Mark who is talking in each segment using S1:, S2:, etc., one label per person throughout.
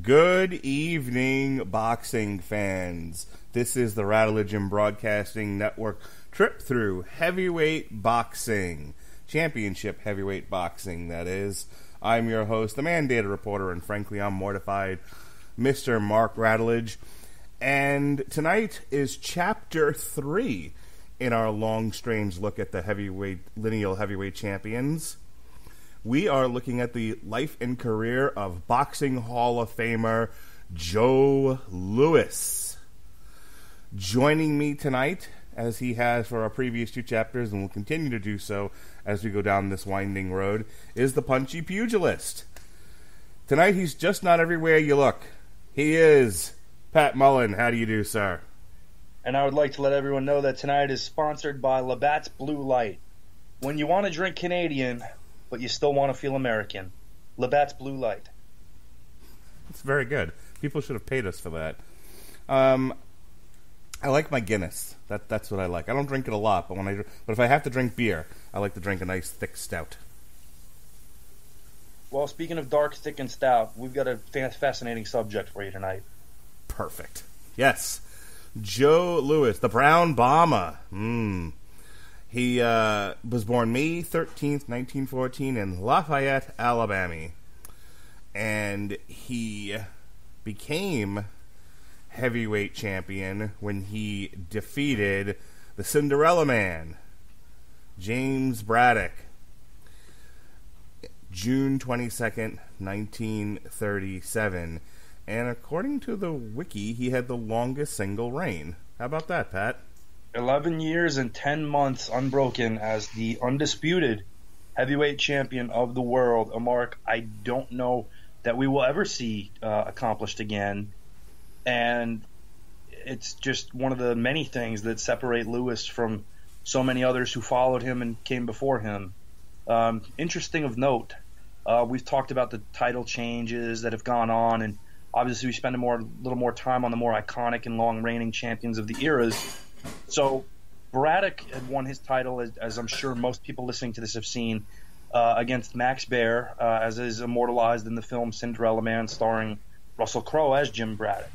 S1: Good evening, boxing fans. This is the Radulich and Broadcasting Network trip through heavyweight boxing. Championship heavyweight boxing, that is. I'm your host, the mandated reporter, and frankly, I'm mortified, Mr. Mark Radulich. And tonight is Chapter 3 in our long, strange look at the lineal heavyweight champions. We are looking at the life and career of Boxing Hall of Famer Joe Louis. Joining me tonight, as he has for our previous two chapters, and will continue to do so as we go down this winding road, is the punchy pugilist. Tonight he's just not everywhere you look. He is Pat Mullin. How do you do, sir?
S2: And I would like to let everyone know that tonight is sponsored by Labatt's Blue Light. When you want to drink Canadian, but you still want to feel American, Labatt's Blue Light.
S1: That's very good. People should have paid us for that. I like my Guinness. That's what I like. I don't drink it a lot, but if I have to drink beer, I like to drink a nice thick stout.
S2: Well, speaking of dark, thick, and stout, we've got a fascinating subject for you tonight.
S1: Perfect. Yes. Joe Louis, the Brown Bomber. He was born May 13th, 1914 in Lafayette, Alabama. And he became heavyweight champion when he defeated the Cinderella Man, James Braddock, June 22nd, 1937. And according to the wiki, he had the longest single reign. How about that, Pat?
S2: 11 years and 10 months unbroken as the undisputed heavyweight champion of the world, a mark I don't know that we will ever see accomplished again. And it's just one of the many things that separate Louis from so many others who followed him and came before him. Interesting of note, we've talked about the title changes that have gone on, and obviously we spend a little more time on the more iconic and long-reigning champions of the eras. So Braddock had won his title, as I'm sure most people listening to this have seen, against Max Baer, as is immortalized in the film Cinderella Man, starring Russell Crowe as Jim Braddock.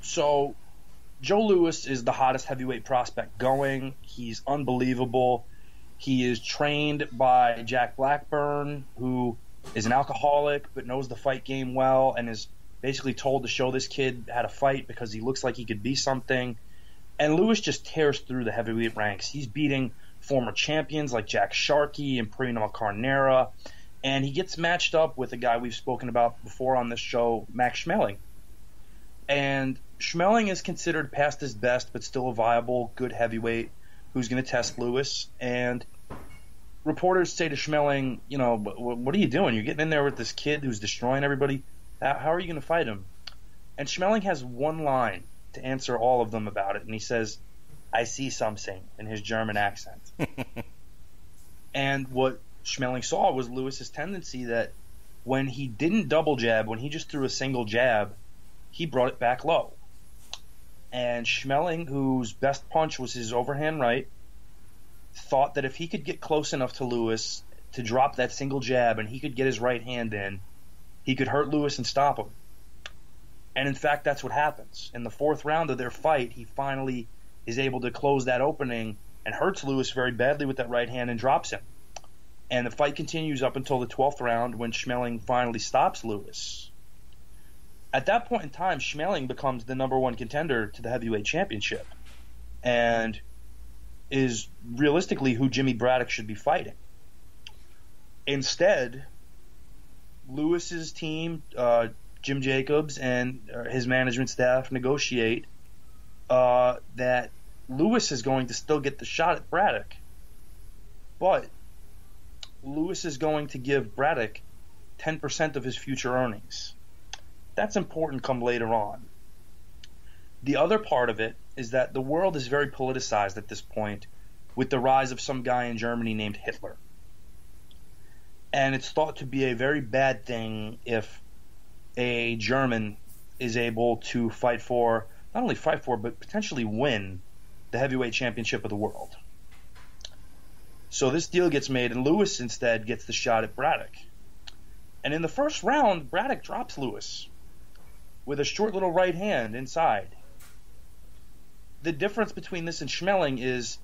S2: So Joe Louis is the hottest heavyweight prospect going. He's unbelievable. He is trained by Jack Blackburn, who is an alcoholic but knows the fight game well and is basically told to show this kid how to fight because he looks like he could be something. And Louis just tears through the heavyweight ranks. He's beating former champions like Jack Sharkey and Primo Carnera, and he gets matched up with a guy we've spoken about before on this show, Max Schmeling. And Schmeling is considered past his best but still a viable, good heavyweight who's going to test Louis. And reporters say to Schmeling, what are you doing? You're getting in there with this kid who's destroying everybody. How are you going to fight him? And Schmeling has one line to answer all of them about it, and he says, "I see something," in his German accent. And what Schmeling saw was Louis's tendency that when he didn't double jab, when he just threw a single jab, he brought it back low. And Schmeling, whose best punch was his overhand right, thought that if he could get close enough to Louis to drop that single jab and he could get his right hand in, he could hurt Louis and stop him. And in fact, that's what happens. In the fourth round of their fight, he finally is able to close that opening and hurts Louis very badly with that right hand and drops him. And the fight continues up until the 12th round when Schmeling finally stops Louis. At that point in time, Schmeling becomes the number one contender to the heavyweight championship and is realistically who Jimmy Braddock should be fighting. Instead, Louis's team, Jim Jacobs and his management staff negotiate that Louis is going to still get the shot at Braddock, but Louis is going to give Braddock 10% of his future earnings. That's important come later on. The other part of it is that the world is very politicized at this point with the rise of some guy in Germany named Hitler. And it's thought to be a very bad thing if a German is able to fight for, not only fight for, but potentially win the heavyweight championship of the world. So this deal gets made, and Louis instead gets the shot at Braddock. And in the first round, Braddock drops Lewis with a short little right hand inside. The difference between this and Schmeling is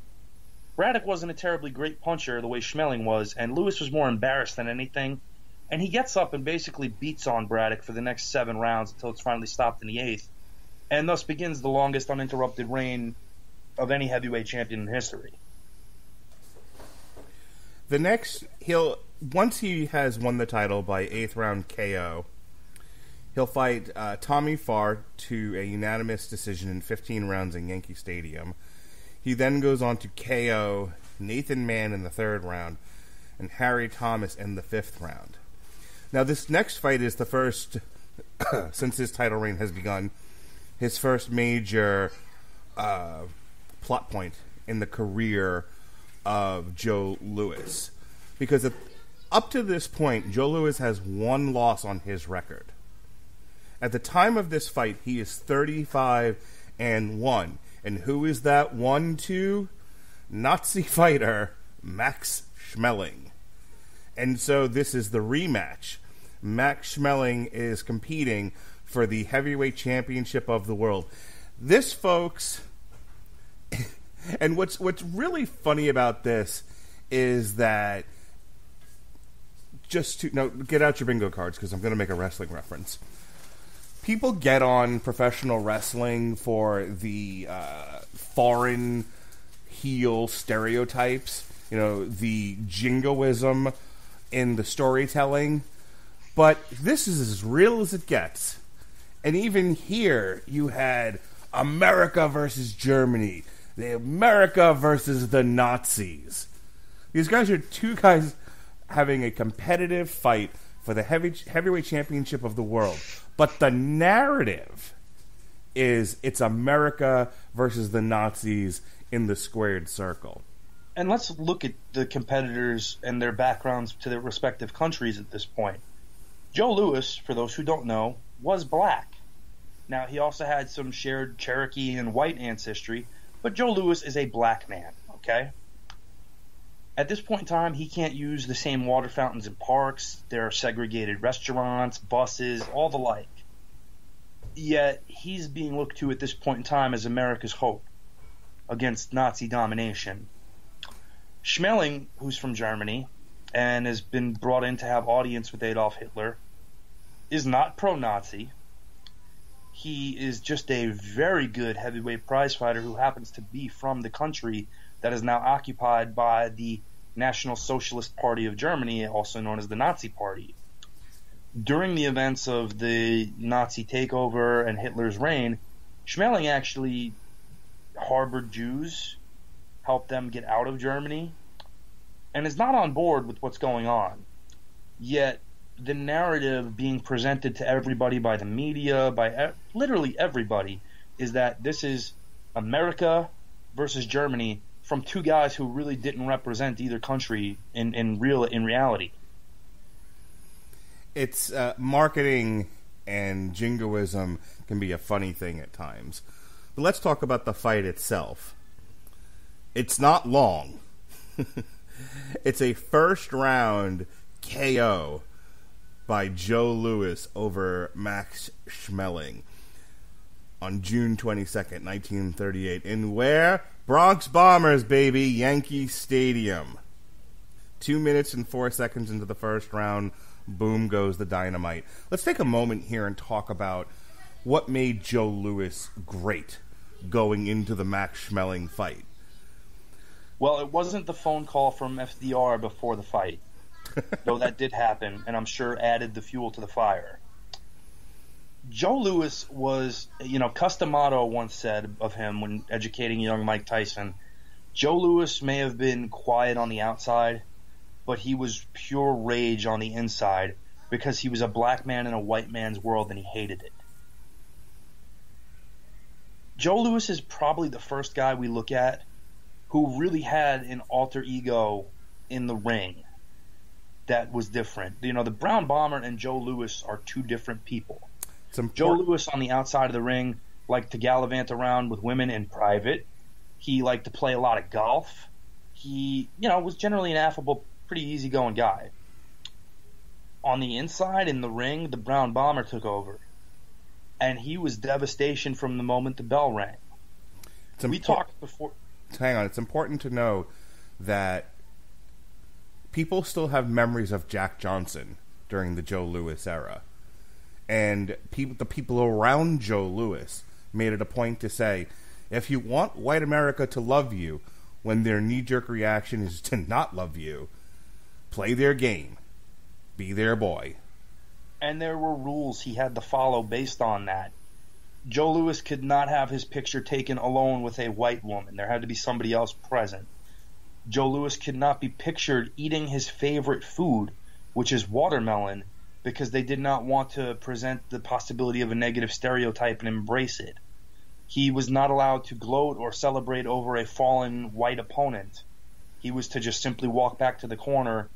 S2: Braddock wasn't a terribly great puncher the way Schmeling was, and Lewis was more embarrassed than anything. And he gets up and basically beats on Braddock for the next 7 rounds until it's finally stopped in the 8th, and thus begins the longest uninterrupted reign of any heavyweight champion in history.
S1: The next, once he has won the title by 8th round KO, he'll fight Tommy Farr to a unanimous decision in 15 rounds in Yankee Stadium. He then goes on to KO Nathan Mann in the 3rd round and Harry Thomas in the 5th round. Now, this next fight is the first, since his title reign has begun, his first major plot point in the career of Joe Louis. Because up to this point, Joe Louis has 1 loss on his record. At the time of this fight, he is 35-1. And who is that 1-2? Nazi fighter Max Schmeling. And so this is the rematch. Max Schmeling is competing for the heavyweight championship of the world. This, folks, and what's really funny about this is that get out your bingo cards because I'm going to make a wrestling reference. People get on professional wrestling for the foreign heel stereotypes, the jingoism in the storytelling, but this is as real as it gets. And even here, you had America versus Germany, the America versus the Nazis. These guys are 2 guys having a competitive fight for the heavyweight championship of the world. But the narrative is it's America versus the Nazis in the squared circle.
S2: And let's look at the competitors and their backgrounds to their respective countries at this point. Joe Louis, for those who don't know, was black. Now, he also had some shared Cherokee and white ancestry, but Joe Louis is a black man, okay? At this point in time, he can't use the same water fountains in parks. There are segregated restaurants, buses, all the like. Yet, he's being looked to at this point in time as America's hope against Nazi domination. Schmeling, who's from Germany and has been brought in to have audience with Adolf Hitler, is not pro-Nazi. He is just a very good heavyweight prizefighter who happens to be from the country that is now occupied by the National Socialist Party of Germany, also known as the Nazi Party. During the events of the Nazi takeover and Hitler's reign, Schmeling actually harbored Jews, helped them get out of Germany, and is not on board with what's going on. Yet, the narrative being presented to everybody by the media, by literally everybody, is that this is America versus Germany from 2 guys who really didn't represent either country in reality.
S1: It's marketing and jingoism can be a funny thing at times. But let's talk about the fight itself. It's not long. It's a first round KO by Joe Louis over Max Schmeling on June 22nd, 1938. In where? Bronx Bombers, baby, Yankee Stadium. 2 minutes and 4 seconds into the first round, boom goes the dynamite. Let's take a moment here and talk about what made Joe Louis great going into the Max Schmeling fight.
S2: Well, it wasn't the phone call from FDR before the fight, though that did happen, and I'm sure added the fuel to the fire. Joe Louis was, Customato once said of him when educating young Mike Tyson, Joe Louis may have been quiet on the outside, but he was pure rage on the inside because he was a black man in a white man's world and he hated it. Joe Louis is probably the first guy we look at who really had an alter ego in the ring that was different. The Brown Bomber and Joe Louis are 2 different people. Joe Louis on the outside of the ring liked to gallivant around with women in private. He liked to play a lot of golf. He, was generally an affable, pretty easygoing guy. On the inside, in the ring, the Brown Bomber took over. And he was devastation from the moment the bell rang. We talked before.
S1: Hang on. It's important to know that people still have memories of Jack Johnson during the Joe Louis era. And the people around Joe Louis made it a point to say, if you want white America to love you when their knee-jerk reaction is to not love you, play their game. Be their boy.
S2: And there were rules he had to follow based on that. Joe Louis could not have his picture taken alone with a white woman. There had to be somebody else present. Joe Louis could not be pictured eating his favorite food, which is watermelon, because they did not want to present the possibility of a negative stereotype and embrace it. He was not allowed to gloat or celebrate over a fallen white opponent. He was to just simply walk back to the corner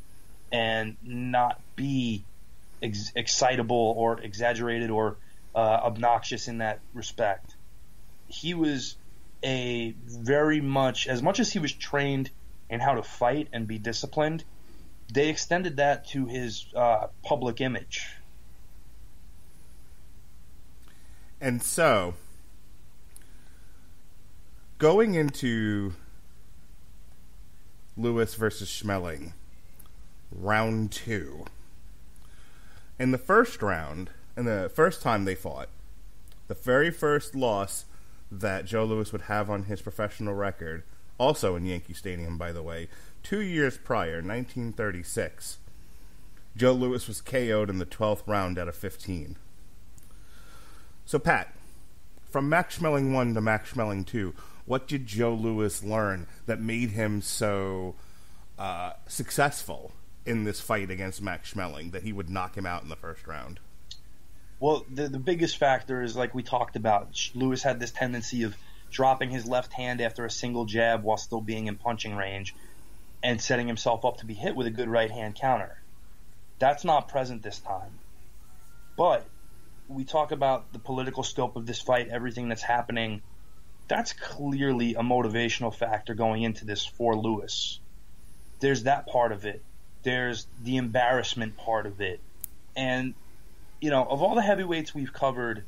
S2: and not be excitable or exaggerated or obnoxious in that respect. He was as much as he was trained in how to fight and be disciplined, they extended that to his public image.
S1: And so, going into Louis versus Schmeling, round 2. In the first round, and the first time they fought, the very first loss that Joe Louis would have on his professional record, also in Yankee Stadium, by the way, 2 years prior, 1936, Joe Louis was KO'd in the 12th round out of 15. So, Pat, from Max Schmeling 1 to Max Schmeling 2, what did Joe Louis learn that made him so successful in this fight against Max Schmeling, that he would knock him out in the first round?
S2: Well, the biggest factor is, like we talked about, Louis had this tendency of dropping his left hand after a single jab while still being in punching range and setting himself up to be hit with a good right hand counter. That's not present this time. But we talk about the political scope of this fight, everything that's happening. That's clearly a motivational factor going into this for Louis. There's that part of it. There's the embarrassment part of it. And, you know, of all the heavyweights we've covered,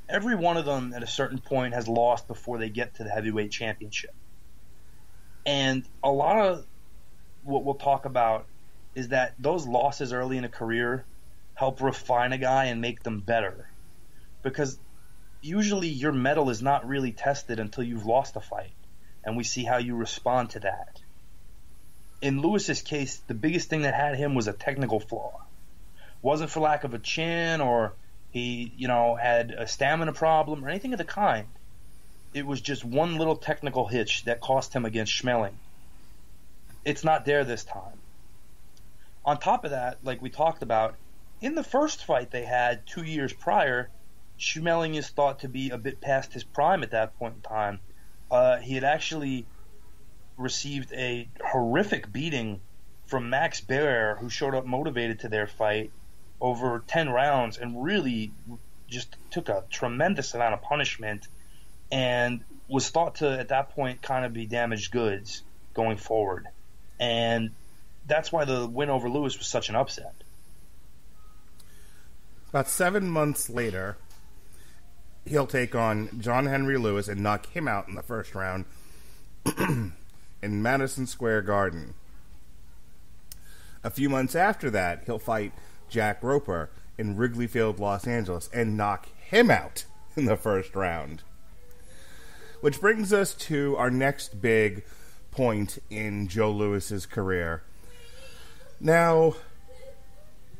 S2: every one of them at a certain point has lost before they get to the heavyweight championship. And a lot of what we'll talk about is that those losses early in a career help refine a guy and make them better. Because usually your mettle is not really tested until you've lost a fight. And we see how you respond to that. In Louis's case, the biggest thing that had him was a technical flaw. Wasn't for lack of a chin or he, had a stamina problem or anything of the kind. It was just one little technical hitch that cost him against Schmeling. It's not there this time. On top of that, like we talked about, in the first fight they had 2 years prior, Schmeling is thought to be a bit past his prime at that point in time. He had actually received a horrific beating from Max Baer, who showed up motivated to their fight over 10 rounds and really just took a tremendous amount of punishment and was thought to, at that point, kind of be damaged goods going forward. And that's why the win over Louis was such an upset.
S1: About 7 months later, he'll take on John Henry Louis and knock him out in the first round in Madison Square Garden. A few months after that, he'll fight Jack Roper in Wrigley Field, Los Angeles, and knock him out in the first round. Which brings us to our next big point in Joe Louis's career. Now,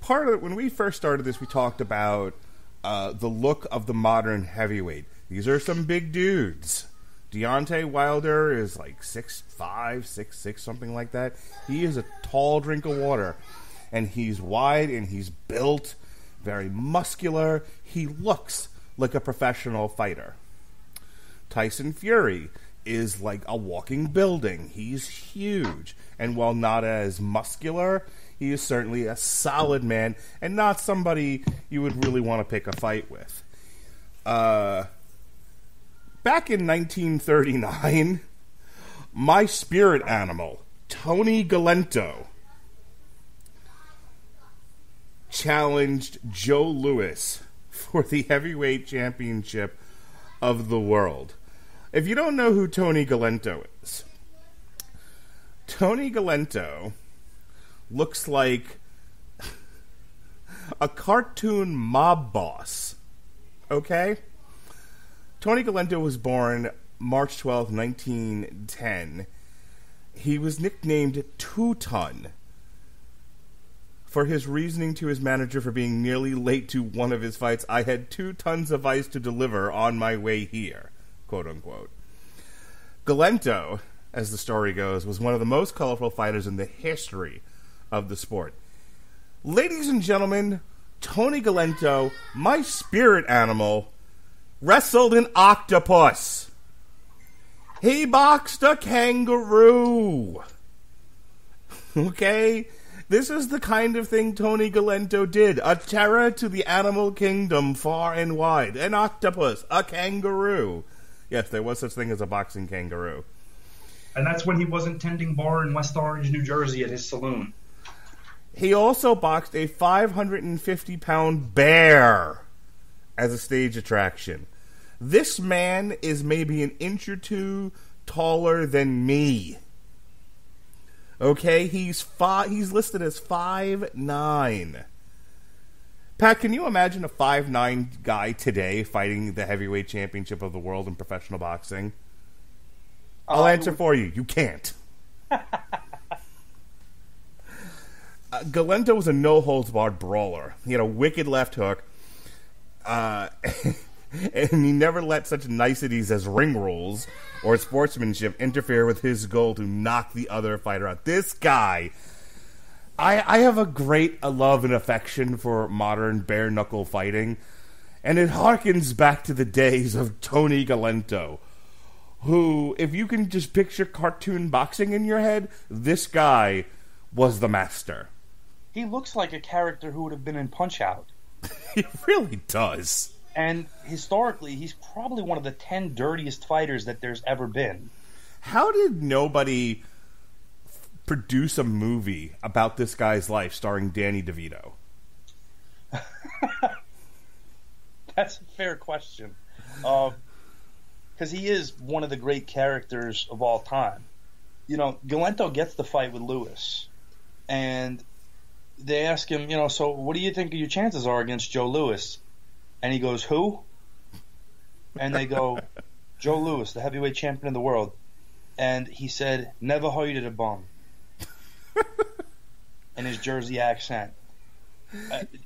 S1: part of it, when we first started this, we talked about the look of the modern heavyweight. These are some big dudes. Deontay Wilder is like 6'5", 6'6", something like that. He is a tall drink of water. And he's wide and he's built, very muscular. He looks like a professional fighter. Tyson Fury is like a walking building. He's huge. And while not as muscular, he is certainly a solid man and not somebody you would really want to pick a fight with. Back in 1939, my spirit animal, Tony Galento, challenged Joe Louis for the heavyweight championship of the world. If you don't know who Tony Galento is, Tony Galento looks like a cartoon mob boss. Okay? Tony Galento was born March 12, 1910. He was nicknamed Two-Ton for his reasoning to his manager for being nearly late to one of his fights. I had 2 tons of ice to deliver on my way here, quote unquote. Galento, as the story goes, was one of the most colorful fighters in the history of the sport. Ladies and gentlemen, Tony Galento, my spirit animal, wrestled an octopus. He boxed a kangaroo. Okay? This is the kind of thing Tony Galento did. A terror to the animal kingdom far and wide. An octopus. A kangaroo. Yes, there was such thing as a boxing kangaroo.
S2: And that's when he wasn't tending bar in West Orange, New Jersey at his saloon.
S1: He also boxed a 550-pound bear as a stage attraction. This man is maybe an inch or two taller than me. Okay, he's listed as 5'9". Pat, can you imagine a 5'9" guy today fighting the heavyweight championship of the world in professional boxing? I'll answer for you. You can't. Galento was a no-holds-barred brawler. He had a wicked left hook, and he never let such niceties as ring rules or sportsmanship interfere with his goal to knock the other fighter out. This guy, I have a great love and affection for modern bare-knuckle fighting, and it harkens back to the days of Tony Galento, who, if you can just picture cartoon boxing in your head, this guy was the master.
S2: He looks like a character who would have been in Punch-Out.
S1: He really does.
S2: And historically, he's probably one of the 10 dirtiest fighters that there's ever been.
S1: How did nobody produce a movie about this guy's life starring Danny DeVito?
S2: That's a fair question. Because he is one of the great characters of all time. You know, Galento gets the fight with Lewis. And they ask him, you know, so what do you think your chances are against Joe Louis? And he goes, who? And they go, Joe Louis, the heavyweight champion of the world. And he said, never heard of a bum. In his Jersey accent.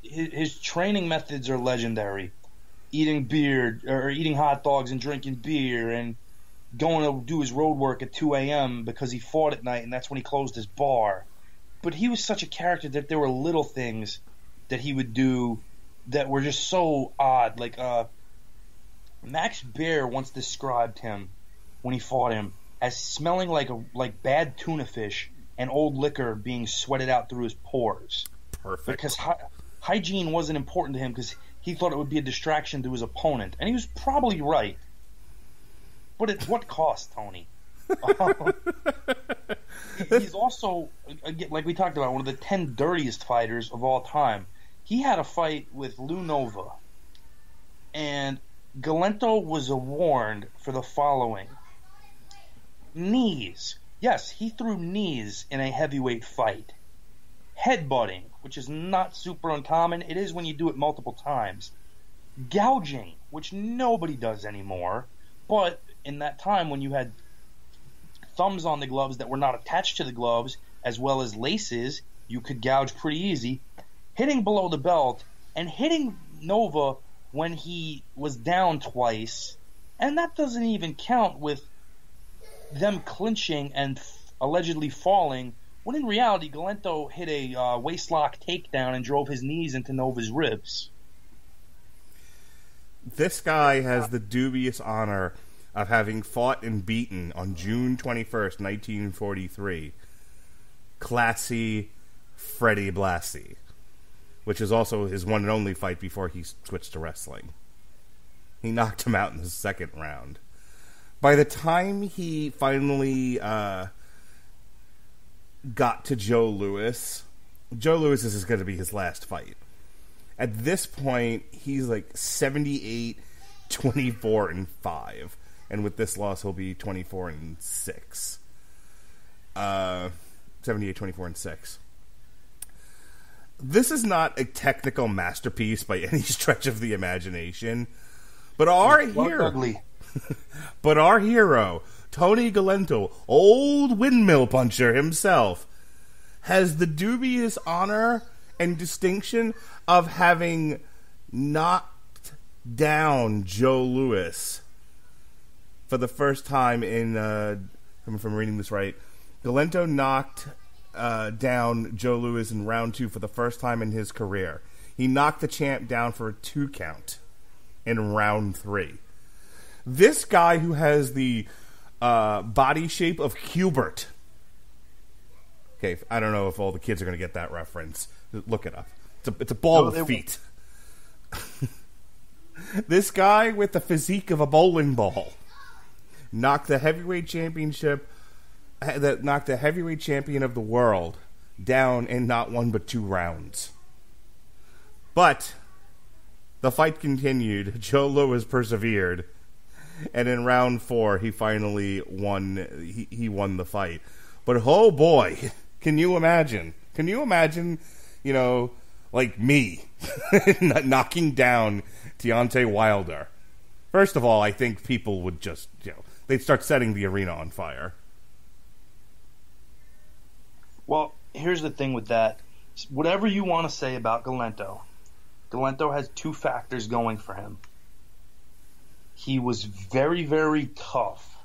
S2: His training methods are legendary. Eating beer, or eating hot dogs and drinking beer, and going to do his road work at 2 a.m. because he fought at night, and that's when he closed his bar. But he was such a character that there were little things that he would do that were just so odd. Like, Max Baer once described him, when he fought him, as smelling like bad tuna fish and old liquor being sweated out through his pores.
S1: Perfect.
S2: Because hygiene wasn't important to him because he thought it would be a distraction to his opponent. And he was probably right. But at what cost, Tony? He's also, like we talked about, one of the 10 dirtiest fighters of all time. He had a fight with Lou Nova, and Galento was warned for the following. Knees. Yes, he threw knees in a heavyweight fight. Headbutting, which is not super uncommon. It is when you do it multiple times. Gouging, which nobody does anymore. But in that time when you had thumbs on the gloves that were not attached to the gloves, as well as laces, you could gouge pretty easy. Hitting below the belt, and hitting Nova when he was down twice. And that doesn't even count with them clinching and allegedly falling, when in reality Galento hit a waistlock takedown and drove his knees into Nova's ribs.
S1: This guy has the dubious honor of having fought and beaten on June 21st, 1943, classy Freddie Blassie, which is also his one and only fight before he switched to wrestling. He knocked him out in the second round. By the time he finally got to Joe Louis, Joe Louis is going to be his last fight. At this point, he's like 78, 24, and 5. And with this loss, he'll be 24 and 6. 78, 24, and 6. This is not a technical masterpiece by any stretch of the imagination, but our hero, Tony Galento, old windmill puncher himself, has the dubious honor and distinction of having knocked down Joe Louis for the first time in, if I'm reading this right, Galento knocked down Joe Louis in round 2 for the first time in his career. He knocked the champ down for a 2 count in round 3. This guy who has the body shape of Hubert. Okay, I don't know if all the kids are going to get that reference. Look it up. It's a ball with feet. This guy with the physique of a bowling ball knocked the heavyweight championship, knocked the heavyweight champion of the world down in not 1 but 2 rounds. But the fight continued. Joe Louis persevered, and in round 4 he finally won. He won the fight. But oh boy, can you imagine? Like me knocking down Deontay Wilder? First of all, I think people would just, they'd start setting the arena on fire.
S2: Well, here's the thing with that. Whatever you want to say about Galento has 2 factors going for him. He was very, very tough,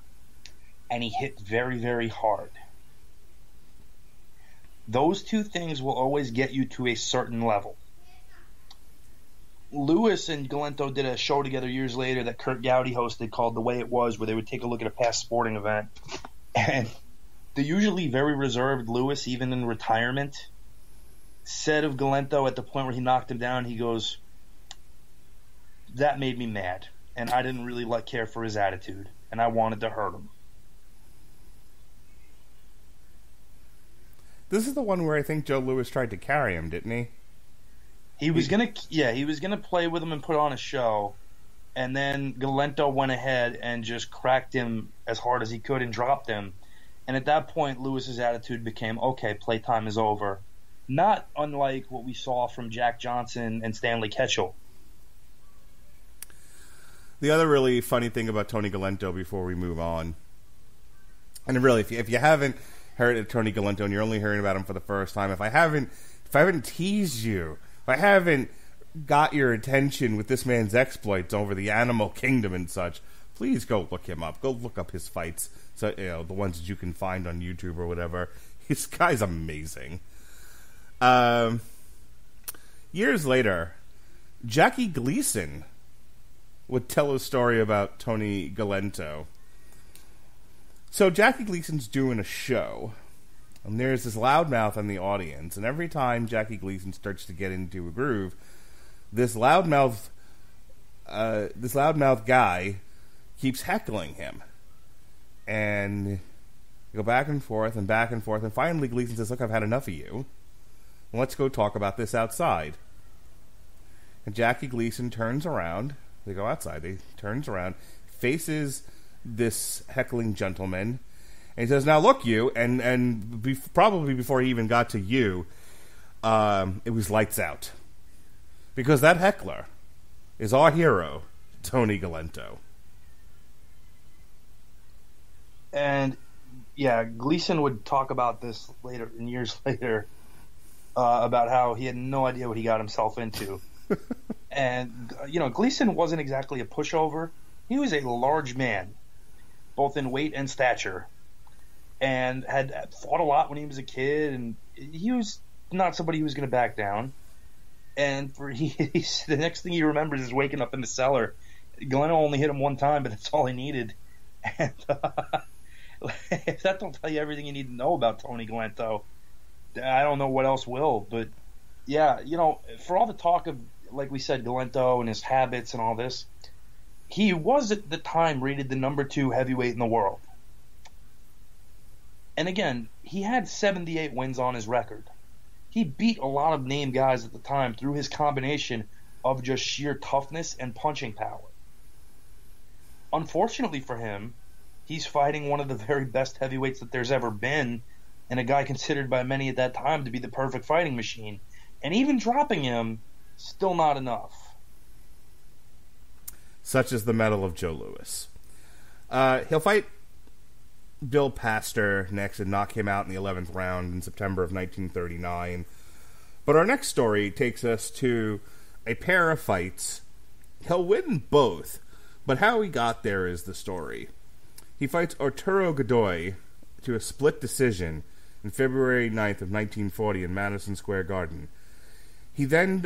S2: and he hit very, very hard. Those 2 things will always get you to a certain level. Lewis and Galento did a show together years later that Kurt Gowdy hosted called The Way It Was, where they would take a look at a past sporting event. And the usually very reserved Lewis, even in retirement, said of Galento at the point where he knocked him down, he goes, "That made me mad, and I didn't really care for his attitude, and I wanted to hurt him."
S1: This is the one where I think Joe Louis tried to carry him, didn't he?
S2: He was gonna play with him and put on a show, and then Galento went ahead and just cracked him as hard as he could and dropped him. And at that point, Lewis's attitude became, okay, playtime is over. Not unlike what we saw from Jack Johnson and Stanley Ketchel.
S1: The other really funny thing about Tony Galento before we move on, and really, if you haven't heard of Tony Galento and you're only hearing about him for the first time, if I haven't teased you, if I haven't got your attention with this man's exploits over the animal kingdom and such, please go look him up. Go look up his fights. So, the ones that you can find on YouTube or whatever. This guy's amazing. Years later, Jackie Gleason would tell a story about Tony Galento. So Jackie Gleason's doing a show, and there's this loudmouth in the audience, and every time Jackie Gleason starts to get into a groove, this loudmouth guy keeps heckling him. And go back and forth, and finally Gleason says, "Look, I've had enough of you. Let's go talk about this outside." And Jackie Gleason turns around. They go outside. He turns around, faces this heckling gentleman, and he says, "Now look, you," probably before he even got to you, it was lights out. Because that heckler is our hero, Tony Galento.
S2: And yeah, Gleason would talk about this later, years later, about how he had no idea what he got himself into. And Gleason wasn't exactly a pushover. He was a large man, both in weight and stature, and had fought a lot when he was a kid. And he was not somebody who was going to back down. And the next thing he remembers is waking up in the cellar. Galento only hit him 1 time, but that's all he needed. And if that don't tell you everything you need to know about Tony Galento, I don't know what else will. But yeah, for all the talk of, like we said, Galento and his habits and all this, he was at the time rated the number 2 heavyweight in the world. And again, he had 78 wins on his record. he beat a lot of name guys at the time through his combination of just sheer toughness and punching power. Unfortunately for him, he's fighting one of the very best heavyweights that there's ever been, and a guy considered by many at that time to be the perfect fighting machine. And even dropping him, still not enough.
S1: Such is the mettle of Joe Louis. He'll fight Bill Pastor next and knock him out in the 11th round in September of 1939. But our next story takes us to a pair of fights. He'll win both, but how he got there is the story. He fights Arturo Godoy to a split decision on February 9th of 1940 in Madison Square Garden. He then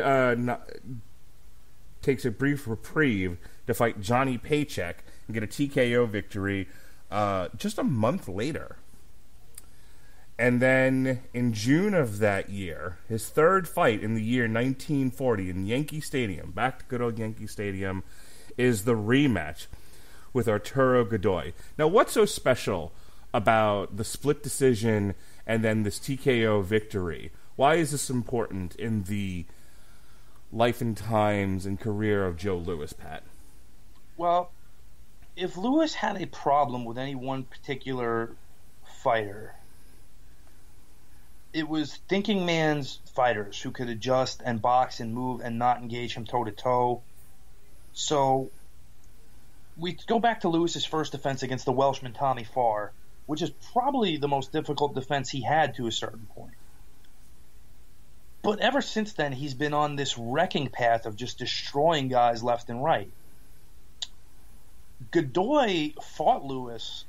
S1: takes a brief reprieve to fight Johnny Paycheck and get a TKO victory just a month later. And then in June of that year, his third fight in the year 1940 in Yankee Stadium, back to good old Yankee Stadium, is the rematch with Arturo Godoy. Now, what's so special about the split decision and then this TKO victory? Why is this important in the life and times and career of Joe Louis, Pat?
S2: Well, if Louis had a problem with any one particular fighter, it was thinking man's fighters who could adjust and box and move and not engage him toe-to-toe. So we go back to Lewis's first defense against the Welshman Tommy Farr, which is probably the most difficult defense he had to a certain point. But ever since then, he's been on this wrecking path of just destroying guys left and right. Godoy fought Louis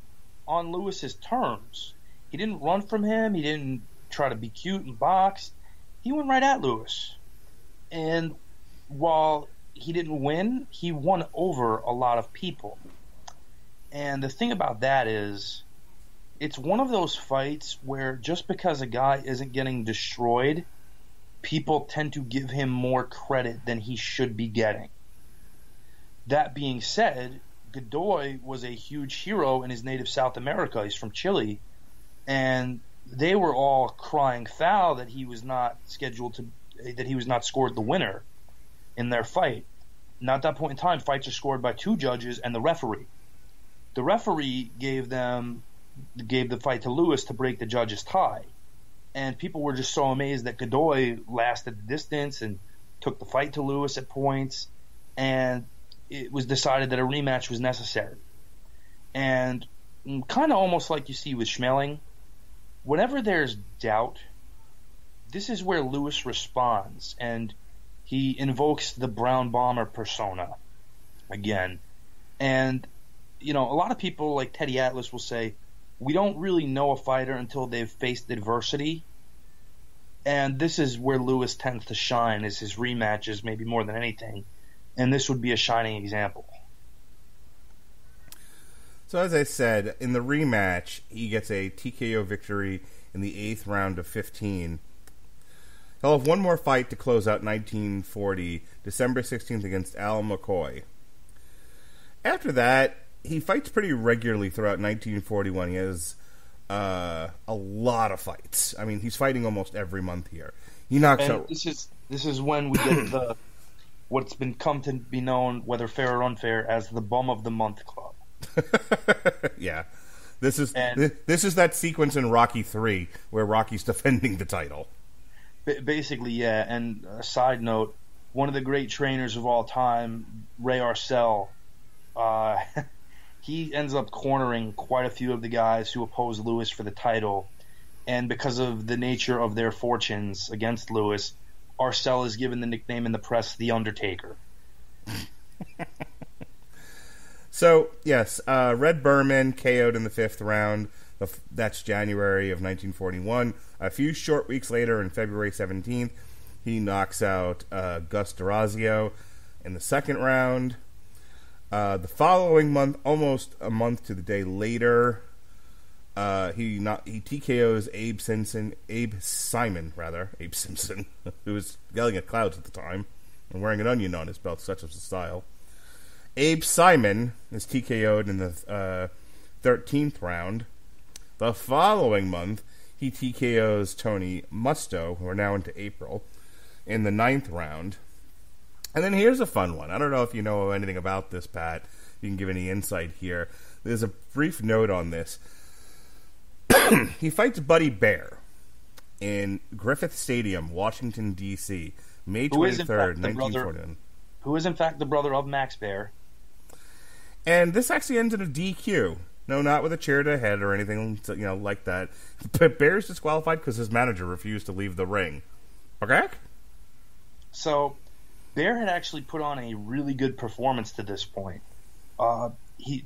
S2: on Lewis's terms. He didn't run from him. He didn't try to be cute and box. He went right at Louis. And while he didn't win, he won over a lot of people. And the thing about that is, it's one of those fights where just because a guy isn't getting destroyed, people tend to give him more credit than he should be getting. That being said, Godoy was a huge hero in his native South America. He's from Chile, and they were all crying foul that he was not scored the winner in their fight. Now, at that point in time, fights are scored by two judges and the referee. The referee gave the fight to Louis to break the judge's tie. And people were just so amazed that Godoy lasted the distance and took the fight to Louis at points, and it was decided that a rematch was necessary. And kind of almost like you see with Schmeling, whenever there's doubt, this is where Louis responds, and he invokes the Brown Bomber persona again. And, a lot of people like Teddy Atlas will say, we don't really know a fighter until they've faced adversity. And this is where Louis tends to shine, is his rematches, maybe more than anything. And this would be a shining example.
S1: So as I said, in the rematch, he gets a TKO victory in the 8th round of 15. He'll have one more fight to close out 1940, December 16th against Al McCoy. After that, he fights pretty regularly throughout 1941. He has a lot of fights. I mean, he's fighting almost every month here. He knocks out.
S2: This is when we get what's been come to be known, whether fair or unfair, as the Bum of the Month Club.
S1: Yeah, this is that sequence in Rocky 3 where Rocky's defending the title.
S2: Basically, yeah. And a side note, one of the great trainers of all time, Ray Arcel, he ends up cornering quite a few of the guys who oppose Louis for the title. And because of the nature of their fortunes against Louis, Arcel is given the nickname in the press, The Undertaker.
S1: So, yes, Red Berman KO'd in the 5th round. That's January of 1941. A few short weeks later, on February 17th, he knocks out Gus D'Orazio in the 2nd round. The following month, almost a month to the day later, he TKOs Abe Simpson, who was yelling at clouds at the time and wearing an onion on his belt, such was the style. Abe Simon is TKO'd in the 13th round. The following month, He TKOs Tony Musto, who are now into April, in the 9th round. And then here's a fun one. I don't know if you know anything about this, Pat. You can give any insight here. There's a brief note on this. He fights Buddy Bear in Griffith Stadium, Washington, D.C., May 23rd, 1941.
S2: Who is, in fact, the brother of Max Bear.
S1: And this actually ends in a DQ. No, not with a chair to the head or anything, like that. But Bear's disqualified because his manager refused to leave the ring. Okay?
S2: So, Bear had actually put on a really good performance to this point.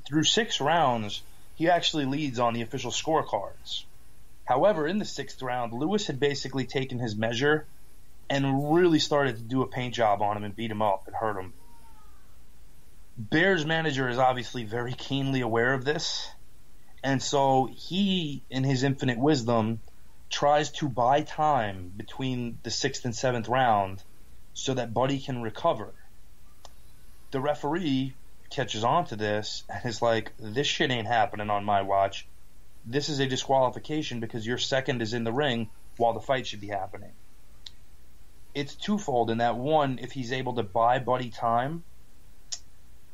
S2: Through 6 rounds, he actually leads on the official scorecards. However, in the 6th round, Lewis had basically taken his measure and really started to do a paint job on him and beat him up and hurt him. Bear's manager is obviously very keenly aware of this, and so he, in his infinite wisdom, tries to buy time between the 6th and 7th round so that Buddy can recover. The referee catches on to this and is like, this shit ain't happening on my watch. This is a disqualification because your second is in the ring while the fight should be happening. It's twofold in that, one, if he's able to buy Buddy time,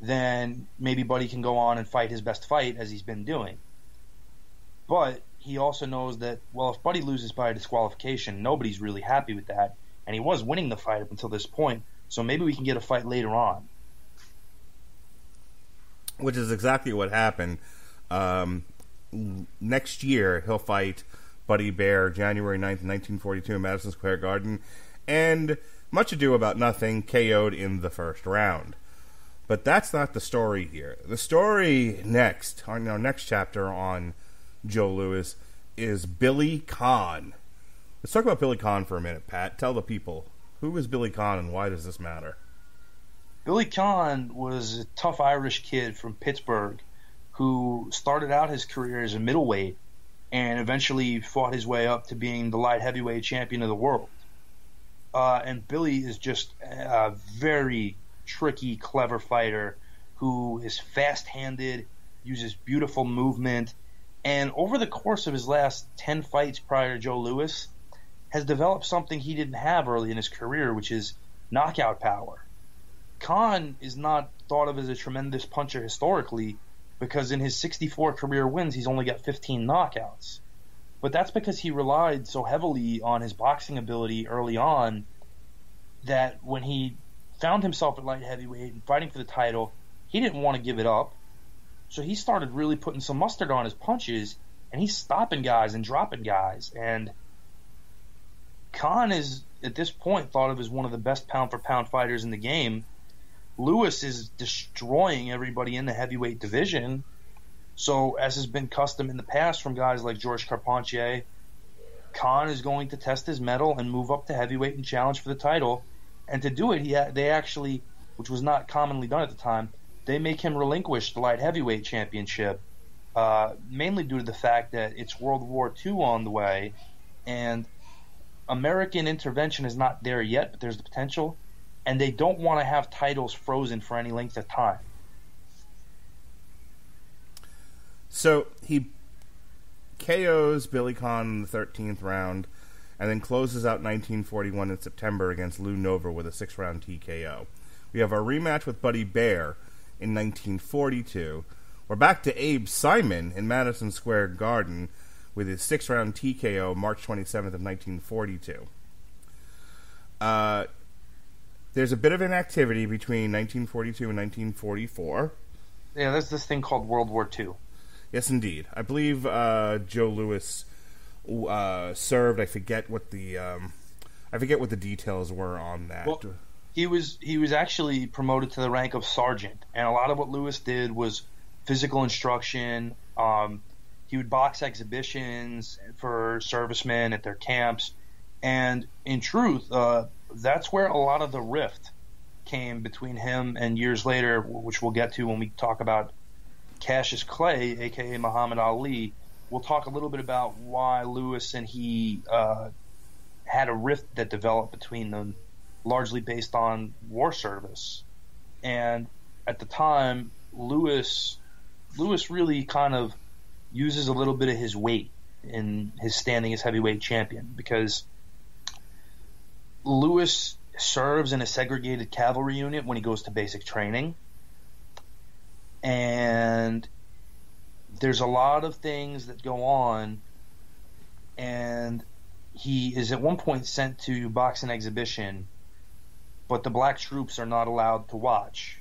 S2: then maybe Buddy can go on and fight his best fight as he's been doing. But he also knows that, well, if Buddy loses by a disqualification, nobody's really happy with that. And he was winning the fight up until this point, so maybe we can get a fight later on.
S1: Which is exactly what happened. Next year, he'll fight Buddy Bear, January 9th, 1942, in Madison Square Garden. And much ado about nothing, KO'd in the first round. But that's not the story here. The story next, our next chapter on Joe Louis, is Billy Conn. Let's talk about Billy Conn for a minute, Pat. Tell the people, who is Billy Conn and why does this matter?
S2: Billy Conn was a tough Irish kid from Pittsburgh who started out his career as a middleweight and eventually fought his way up to being the light heavyweight champion of the world. And Billy is just a very tricky, clever fighter who is fast-handed, uses beautiful movement, and over the course of his last 10 fights prior to Joe Louis, has developed something he didn't have early in his career, which is knockout power. Conn is not thought of as a tremendous puncher historically because in his 64 career wins, he's only got 15 knockouts. But that's because he relied so heavily on his boxing ability early on that when he found himself at light heavyweight and fighting for the title, he didn't want to give it up. So he started really putting some mustard on his punches, and he's stopping guys and dropping guys. And Conn is, at this point, thought of as one of the best pound-for-pound fighters in the game. Lewis is destroying everybody in the heavyweight division. So, as has been custom in the past from guys like George Carpentier, Conn is going to test his mettle and move up to heavyweight and challenge for the title. And to do it, they actually, which was not commonly done at the time, they make him relinquish the light heavyweight championship, mainly due to the fact that it's World War II on the way, and American intervention is not there yet, but there's the potential, and they don't want to have titles frozen for any length of time.
S1: So he KOs Billy Conn in the 13th round, and then closes out 1941 in September against Lou Nova with a 6-round TKO. We have our rematch with Buddy Bear in 1942. We're back to Abe Simon in Madison Square Garden with his 6-round TKO March 27th of 1942. There's a bit of inactivity between 1942 and 1944.
S2: Yeah, there's this thing called World War II.
S1: Yes, indeed. I believe Joe Louis served. I forget what the details were on that.
S2: Well, he was actually promoted to the rank of sergeant, and a lot of what Louis did was physical instruction. He would box exhibitions for servicemen at their camps, and in truth, that's where a lot of the rift came between him and years later, which we'll get to when we talk about Cassius Clay, a.k.a. Muhammad Ali. We'll talk a little bit about why Louis and he had a rift that developed between them, largely based on war service. And at the time, Louis really kind of uses a little bit of his weight in his standing as heavyweight champion, because Lewis serves in a segregated cavalry unit when he goes to basic training, and there's a lot of things that go on, and he is at one point sent to boxing exhibition, but the black troops are not allowed to watch.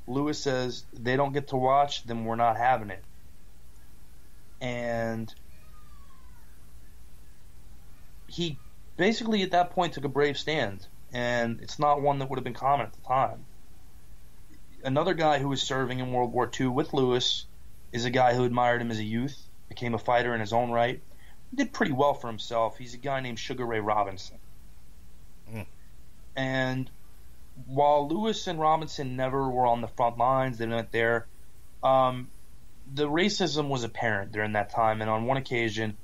S2: Lewis says, they don't get to watch, then we're not having it. And he basically at that point took a brave stand, and it's not one that would have been common at the time. Another guy who was serving in World War II with Lewis is a guy who admired him as a youth, became a fighter in his own right, did pretty well for himself. He's a guy named Sugar Ray Robinson. And while Lewis and Robinson never were on the front lines, they went there, the racism was apparent during that time. And on one occasion,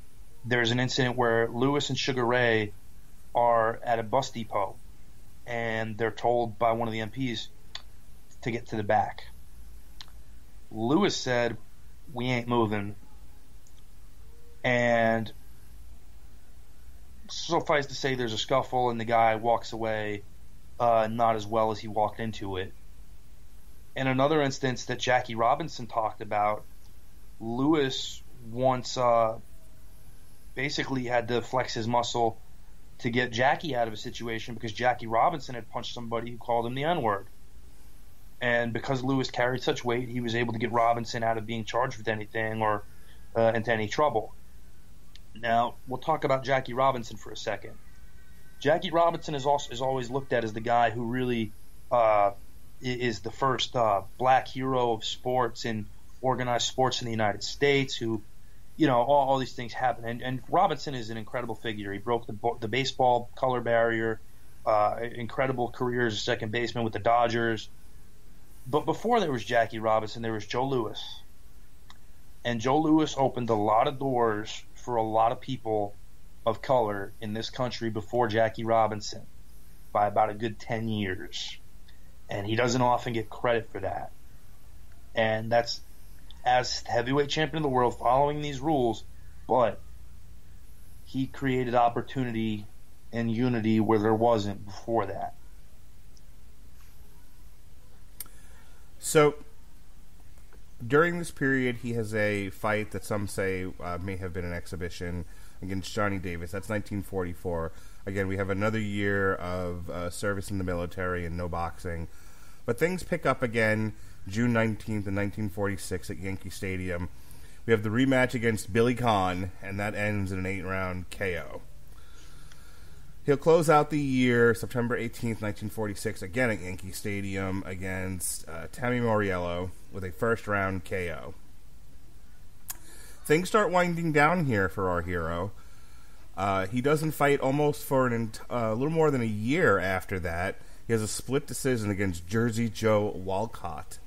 S2: there's an incident where Lewis and Sugar Ray are at a bus depot, and they're told by one of the MPs to get to the back. Lewis said, "We ain't moving." And suffice to say, there's a scuffle, and the guy walks away not as well as he walked into it. In another instance that Jackie Robinson talked about, Lewis once basically had to flex his muscle to get Jackie out of a situation because Jackie Robinson had punched somebody who called him the N-word. And because Lewis carried such weight, he was able to get Robinson out of being charged with anything or into any trouble. Now, we'll talk about Jackie Robinson for a second. Jackie Robinson is always looked at as the guy who really is the first black hero of sports and organized sports in the United States, who, you know, all these things happen. And Robinson is an incredible figure. He broke the baseball color barrier, incredible career as a second baseman with the Dodgers. But before there was Jackie Robinson, there was Joe Louis. And Joe Louis opened a lot of doors for a lot of people of color in this country before Jackie Robinson by about a good 10 years. And he doesn't often get credit for that. And that's as heavyweight champion of the world following these rules, but he created opportunity and unity where there wasn't before that.
S1: So, during this period, he has a fight that some say may have been an exhibition against Johnny Davis. That's 1944. Again, we have another year of service in the military and no boxing. But things pick up again June 19th in 1946 at Yankee Stadium. We have the rematch against Billy Conn, and that ends in an 8-round KO. He'll close out the year September 18th, 1946, again at Yankee Stadium against Tammy Moriello with a first-round KO. Things start winding down here for our hero. He doesn't fight almost for a little more than a year after that. He has a split decision against Jersey Joe Walcott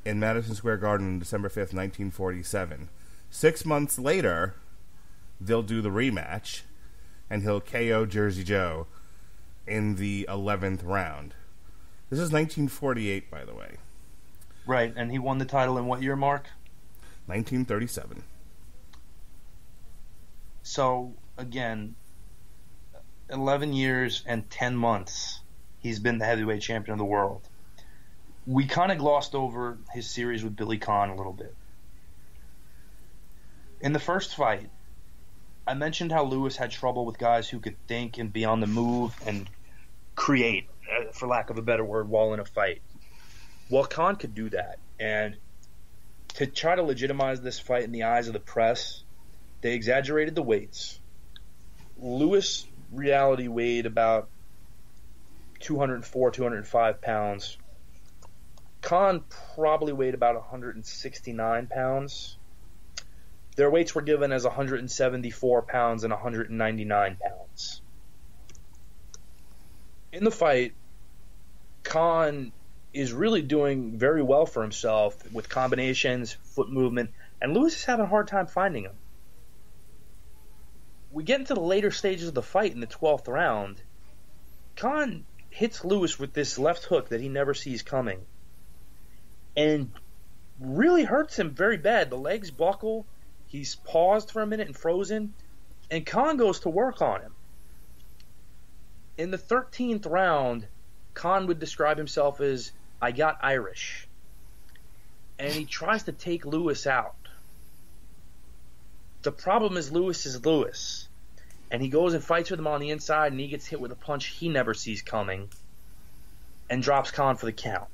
S1: in Madison Square Garden on December 5th, 1947. 6 months later, they'll do the rematch, and he'll KO Jersey Joe in the 11th round. This is 1948, by the way.
S2: Right, and he won the title in what year, Mark?
S1: 1937.
S2: So, again, 11 years and 10 months he's been the heavyweight champion of the world. We kind of glossed over his series with Billy Conn a little bit. In the first fight, I mentioned how Lewis had trouble with guys who could think and be on the move and create, for lack of a better word, while in a fight. Well, Conn could do that. And to try to legitimize this fight in the eyes of the press, they exaggerated the weights. Lewis, reality, weighed about 204, 205 pounds. Conn probably weighed about 169 pounds. Their weights were given as 174 pounds and 199 pounds. In the fight, Conn is really doing very well for himself with combinations, foot movement, and Lewis is having a hard time finding him. We get into the later stages of the fight in the 12th round. Conn hits Lewis with this left hook that he never sees coming and really hurts him very bad. The legs buckle. He's paused for a minute and frozen, and Khan goes to work on him. In the 13th round, Khan would describe himself as, I got Irish. And he tries to take Lewis out. The problem is Lewis is Lewis. And he goes and fights with him on the inside, and he gets hit with a punch he never sees coming and drops Khan for the count.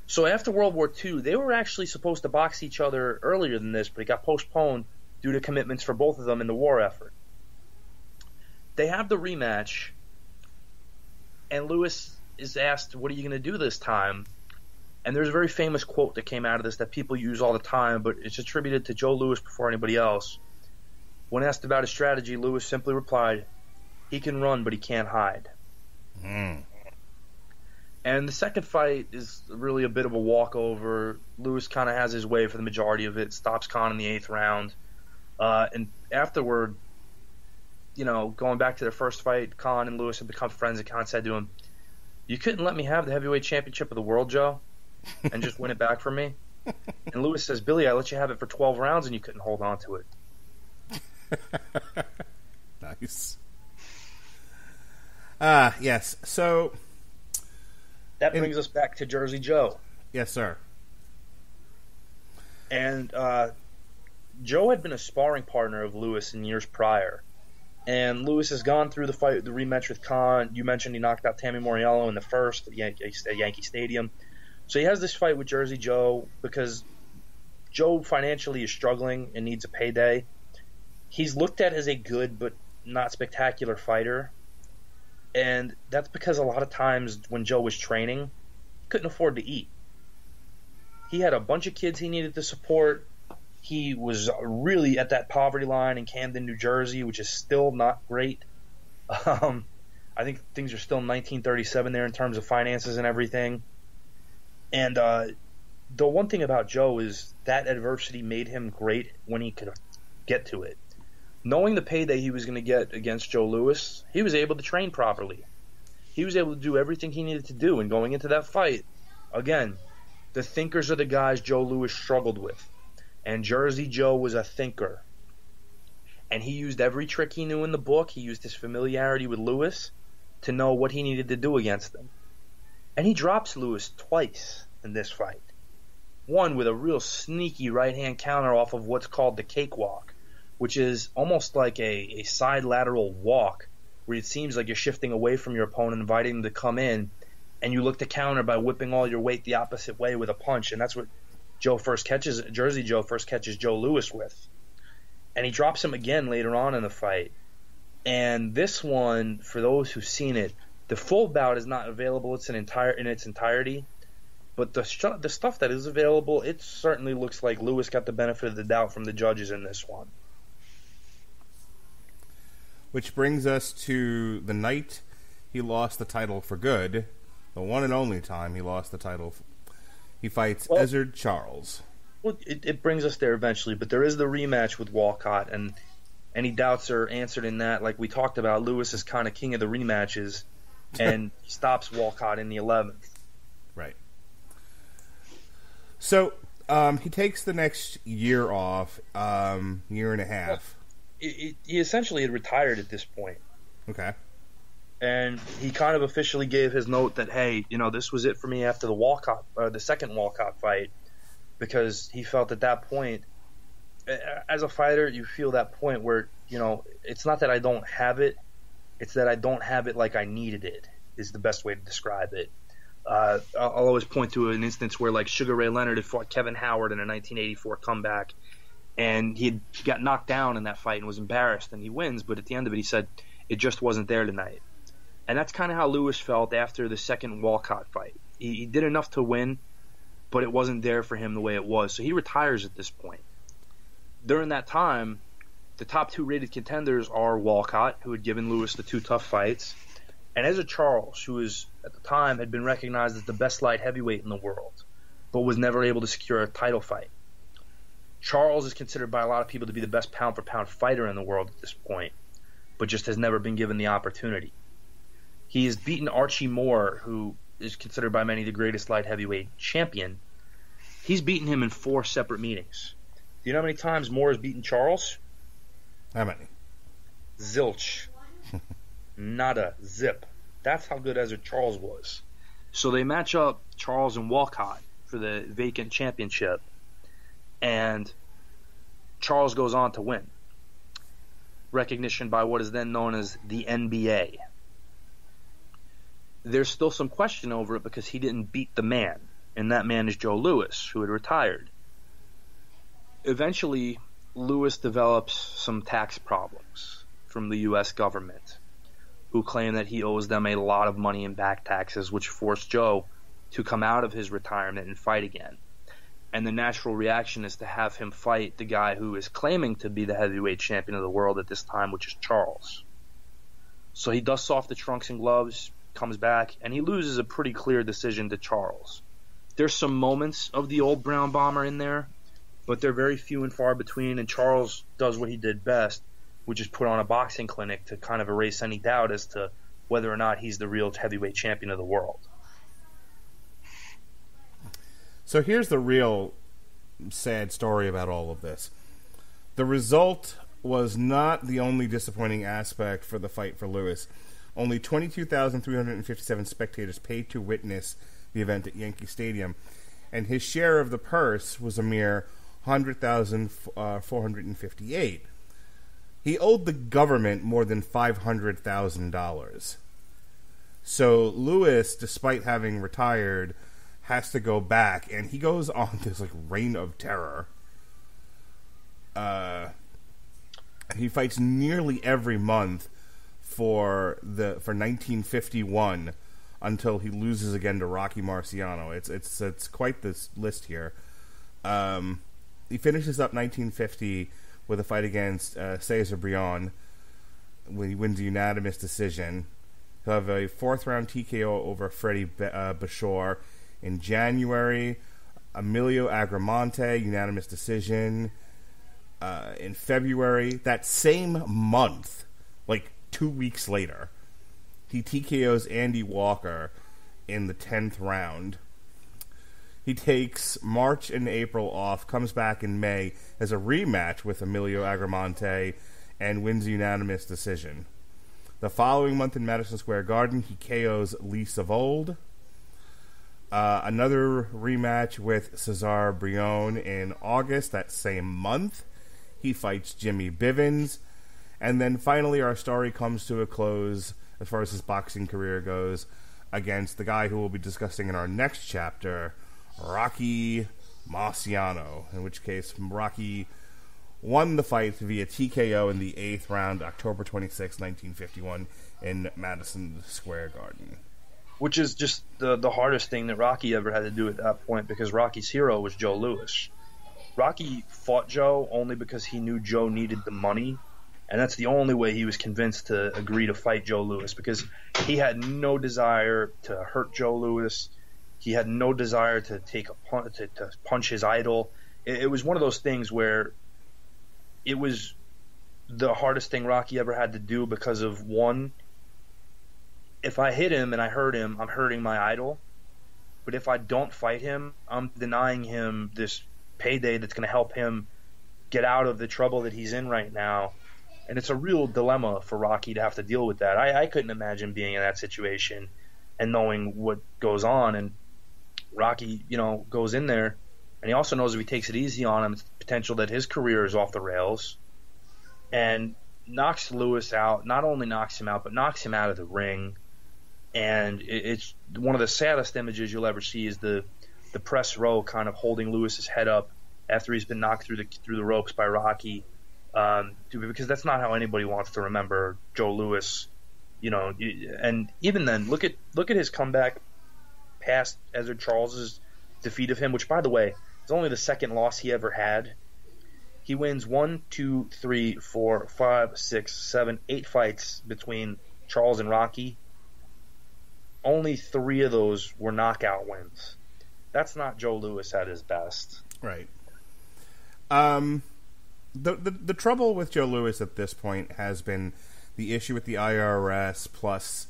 S2: So after World War II, they were actually supposed to box each other earlier than this, but it got postponed due to commitments for both of them in the war effort. They have the rematch, and Lewis is asked, what are you going to do this time? And there's a very famous quote that came out of this that people use all the time, but it's attributed to Joe Louis before anybody else. When asked about his strategy, Lewis simply replied, he can run, but he can't hide. And the second fight is really a bit of a walkover. Lewis kind of has his way for the majority of it, stops Khan in the 8th round. And afterward, going back to their first fight, Khan and Lewis had become friends, and Khan said to him, you couldn't let me have the heavyweight championship of the world, Joe, and just win it back from me? And Lewis says, Billy, I let you have it for 12 rounds and you couldn't hold on to it.
S1: Nice. Yes. So
S2: that brings us back to Jersey Joe.
S1: Yes, sir.
S2: And Joe had been a sparring partner of Lewis in years prior. And Lewis has gone through the fight, the rematch with Khan. You mentioned he knocked out Tammy Moriello in the first at Yankee Stadium. So he has this fight with Jersey Joe because Joe financially is struggling and needs a payday. He's looked at as a good but not spectacular fighter. And that's because a lot of times when Joe was training, he couldn't afford to eat. He had a bunch of kids he needed to support. He was really at that poverty line in Camden, New Jersey, which is still not great. I think things are still in 1937 there in terms of finances and everything. And the one thing about Joe is that adversity made him great when he could get to it. Knowing the payday he was going to get against Joe Louis, he was able to train properly. He was able to do everything he needed to do. And going into that fight, again, the thinkers are the guys Joe Louis struggled with. And Jersey Joe was a thinker. And he used every trick he knew in the book. He used his familiarity with Louis to know what he needed to do against him. And he drops Louis twice in this fight. One with a real sneaky right-hand counter off of what's called the cakewalk, which is almost like a side lateral walk where it seems like you're shifting away from your opponent, inviting them to come in, and you look to counter by whipping all your weight the opposite way with a punch. And that's what Jersey Joe first catches Joe Louis with. And he drops him again later on in the fight. And this one, for those who've seen it, the full bout is not available. It's in its entirety. But the stuff that is available, it certainly looks like Louis got the benefit of the doubt from the judges in this one.
S1: Which brings us to the night he lost the title for good, the one and only time he lost the title. He fights Ezzard Charles.
S2: Well, it brings us there eventually, but there is the rematch with Walcott, and any doubts are answered in that. Like we talked about, Louis is kind of king of the rematches, and he stops Walcott in the 11th.
S1: Right. So he takes the next year off, year and a half.
S2: He essentially had retired at this point.
S1: Okay.
S2: And he kind of officially gave his note that, hey, this was it for me after the second Walcott fight, because he felt at that point, as a fighter, you feel that point where, it's not that I don't have it, it's that I don't have it like I needed it, is the best way to describe it. I'll always point to an instance where, like, Sugar Ray Leonard had fought Kevin Howard in a 1984 comeback, and he got knocked down in that fight and was embarrassed, and he wins, but at the end of it he said, it just wasn't there tonight. And that's kind of how Louis felt after the second Walcott fight. He did enough to win, but it wasn't there for him the way it was, so he retires at this point. During that time, the top two rated contenders are Walcott, who had given Louis the two tough fights, and Ezzard Charles, who at the time had been recognized as the best light heavyweight in the world, but was never able to secure a title fight. Charles is considered by a lot of people to be the best pound-for-pound fighter in the world at this point, but just has never been given the opportunity. He has beaten Archie Moore, who is considered by many the greatest light heavyweight champion. He's beaten him in 4 separate meetings. Do you know how many times Moore has beaten Charles?
S1: How many?
S2: Zilch. Nada. Zip. That's how good Ezzard Charles was. So they match up Charles and Walcott for the vacant championship, and Charles goes on to win. Recognition by what is then known as the NBA. There's still some question over it because he didn't beat the man, and that man is Joe Louis, who had retired. Eventually, Louis develops some tax problems from the U.S. government, who claim that he owes them a lot of money in back taxes, which forced Joe to come out of his retirement and fight again. And the natural reaction is to have him fight the guy who is claiming to be the heavyweight champion of the world at this time, which is Charles. So he dusts off the trunks and gloves, comes back, and he loses a pretty clear decision to Charles. There's some moments of the old Brown Bomber in there, but they're very few and far between, and Charles does what he did best, which is put on a boxing clinic to kind of erase any doubt as to whether or not he's the real heavyweight champion of the world.
S1: So here's the real sad story about all of this. The result was not the only disappointing aspect for the fight for Louis. Only 22,357 spectators paid to witness the event at Yankee Stadium, and his share of the purse was a mere $100,458. He owed the government more than $500,000. So Louis, despite having retired, has to go back, and he goes on this reign of terror. He fights nearly every month for 1951 until he loses again to Rocky Marciano. It's quite this list here. He finishes up 1950 with a fight against Cesar Brion, when he wins a unanimous decision. He'll have a fourth-round TKO over Freddie Bashor in January. Emilio Agramonte, unanimous decision in February. That same month, 2 weeks later, he TKOs Andy Walker in the 10th round. He takes March and April off, comes back in May, has a rematch with Emilio Agramonte, and wins a unanimous decision. The following month in Madison Square Garden, he KOs Lee Savold. Another rematch with Cesar Brion in August that same month. He fights Jimmy Bivens. And then finally our story comes to a close, as far as his boxing career goes, against the guy who we'll be discussing in our next chapter, Rocky Marciano, in which case Rocky won the fight via TKO in the 8th round, October 26, 1951, in Madison Square Garden.
S2: Which is just the hardest thing that Rocky ever had to do at that point, because Rocky's hero was Joe Louis. Rocky fought Joe only because he knew Joe needed the money, and that's the only way he was convinced to agree to fight Joe Louis, because he had no desire to hurt Joe Louis. He had no desire to take a to punch his idol. It was one of those things where it was the hardest thing Rocky ever had to do because of, one, if I hit him and I hurt him, I'm hurting my idol. But if I don't fight him, I'm denying him this payday that's going to help him get out of the trouble that he's in right now. And it's a real dilemma for Rocky to have to deal with that. I couldn't imagine being in that situation and knowing what goes on. And Rocky, goes in there, and he also knows if he takes it easy on him, it's potential that his career is off the rails, and knocks Louis out. Not only knocks him out, but knocks him out of the ring. And it's one of the saddest images you'll ever see is the press row kind of holding Louis's head up after he's been knocked through the ropes by Rocky, because that's not how anybody wants to remember Joe Louis. And even then, look at his comeback past Ezzard Charles's defeat of him, which, by the way, is only the second loss he ever had. He wins 1, 2, 3, 4, 5, 6, 7, 8 fights between Charles and Rocky. Only 3 of those were knockout wins. That's not Joe Louis at his best.
S1: Right. The trouble with Joe Louis at this point has been the issue with the IRS, plus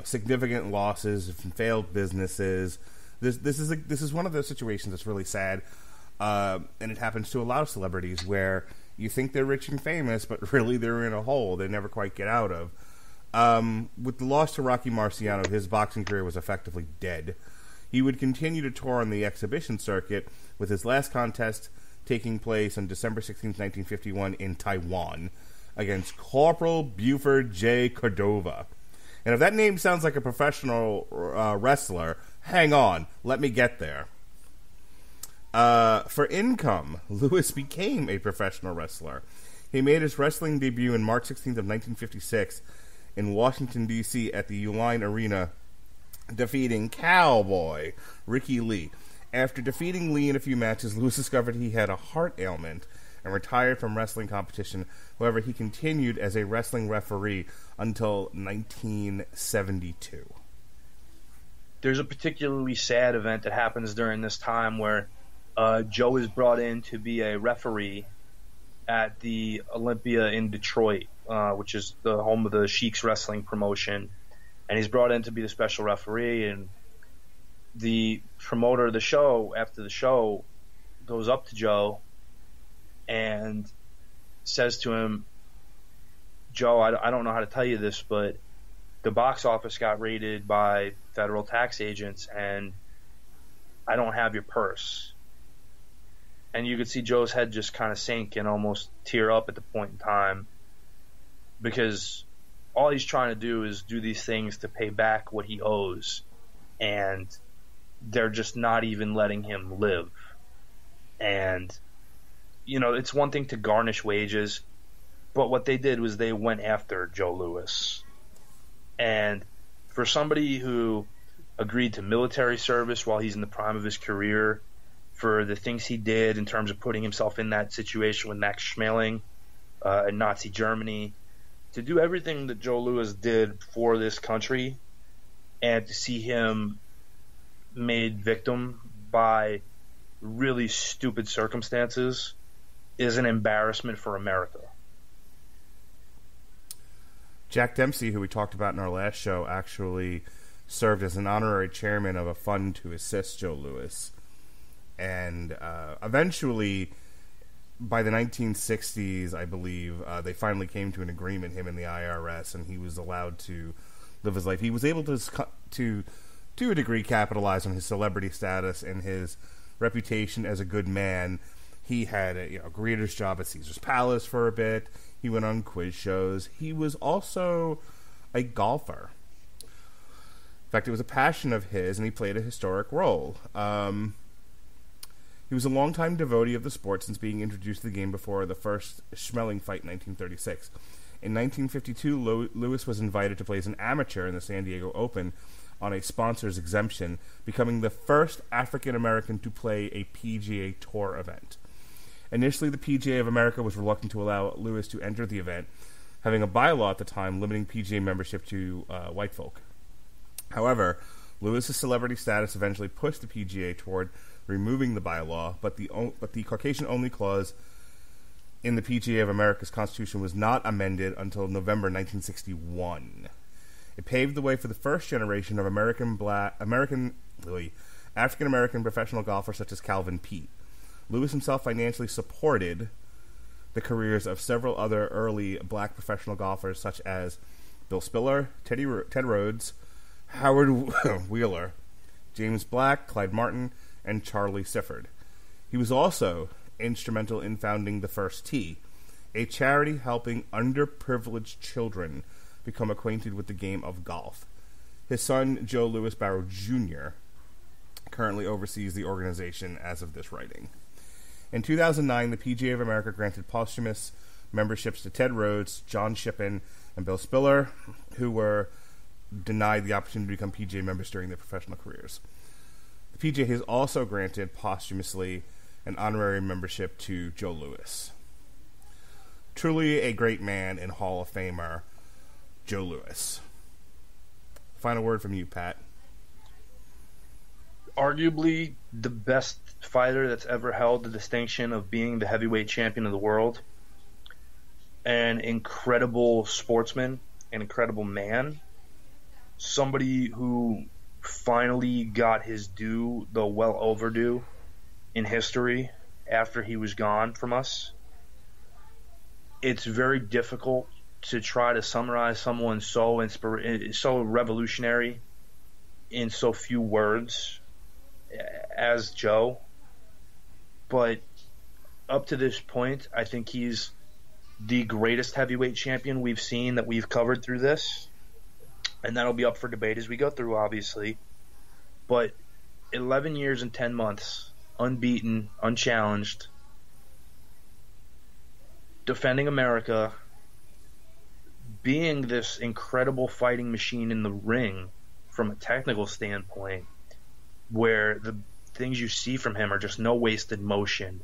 S1: significant losses from failed businesses. This is one of those situations that's really sad. And it happens to a lot of celebrities where you think they're rich and famous, but really they're in a hole they never quite get out of. With the loss to Rocky Marciano, his boxing career was effectively dead. He would continue to tour on the exhibition circuit, with his last contest taking place on December 16, 1951 in Taiwan against Corporal Buford J. Cordova. And if that name sounds like a professional wrestler, hang on, let me get there. For income, Lewis became a professional wrestler. He made his wrestling debut on March 16th of 1956 in Washington, D.C. at the Uline Arena, defeating Cowboy Ricky Lee. After defeating Lee in a few matches, Lewis discovered he had a heart ailment and retired from wrestling competition. However, he continued as a wrestling referee until 1972.
S2: There's a particularly sad event that happens during this time where Joe is brought in to be a referee at the Olympia in Detroit, which is the home of the Sheik's wrestling promotion. And he's brought in to be the special referee, and the promoter of the show, after the show, goes up to Joe and says to him, Joe, I don't know how to tell you this, but the box office got raided by federal tax agents, and I don't have your purse. And you could see Joe's head just kind of sink and almost tear up at the point in time, because all he's trying to do is do these things to pay back what he owes, and they're just not even letting him live. And, you know, it's one thing to garnish wages, but what they did was they went after Joe Louis. And for somebody who agreed to military service while he's in the prime of his career, for the things he did in terms of putting himself in that situation with Max Schmeling in Nazi Germany, to do everything that Joe Louis did for this country, and to see him made victim by really stupid circumstances, is an embarrassment for America.
S1: Jack Dempsey, who we talked about in our last show, actually served as an honorary chairman of a fund to assist Joe Louis. And eventually, by the 1960s, I believe, they finally came to an agreement, him and the IRS, and he was allowed to live his life. He was able to a degree, capitalize on his celebrity status and his reputation as a good man. He had a greeter's job at Caesar's Palace for a bit. He went on quiz shows. He was also a golfer. In fact, it was a passion of his, and he played a historic role. He was a longtime devotee of the sport since being introduced to the game before the first Schmeling fight in 1936. In 1952, Lewis was invited to play as an amateur in the San Diego Open on a sponsor's exemption, becoming the first African-American to play a PGA Tour event. Initially, the PGA of America was reluctant to allow Lewis to enter the event, having a bylaw at the time limiting PGA membership to white folk. However, Lewis's celebrity status eventually pushed the PGA toward removing the bylaw, but the Caucasian-only clause in the PGA of America's Constitution was not amended until November 1961. It paved the way for the first generation of African-American professional golfers such as Calvin Peete. Lewis himself financially supported the careers of several other early black professional golfers such as Bill Spiller, Ted Rhodes, Howard Wheeler, James Black, Clyde Martin, and Charlie Sifford. He was also instrumental in founding the First Tee, a charity helping underprivileged children become acquainted with the game of golf. His son, Joe Louis Barrow Jr., currently oversees the organization as of this writing. In 2009, the PGA of America granted posthumous memberships to Ted Rhodes, John Shippen, and Bill Spiller, who were denied the opportunity to become PGA members during their professional careers. The PGA has also granted posthumously an honorary membership to Joe Louis. Truly a great man and Hall of Famer, Joe Louis. Final word from you, Pat.
S2: Arguably the best fighter that's ever held the distinction of being the heavyweight champion of the world. An incredible sportsman, an incredible man. Somebody who finally got his due, though well overdue, in history. after he was gone from us, it's very difficult to try to summarize someone so revolutionary in so few words as Joe. But up to this point, I think he's the greatest heavyweight champion we've seen that we've covered through this. And that'll be up for debate as we go through, obviously. But 11 years and 10 months, unbeaten, unchallenged, defending America, being this incredible fighting machine in the ring from a technical standpoint, where the things you see from him are just no wasted motion,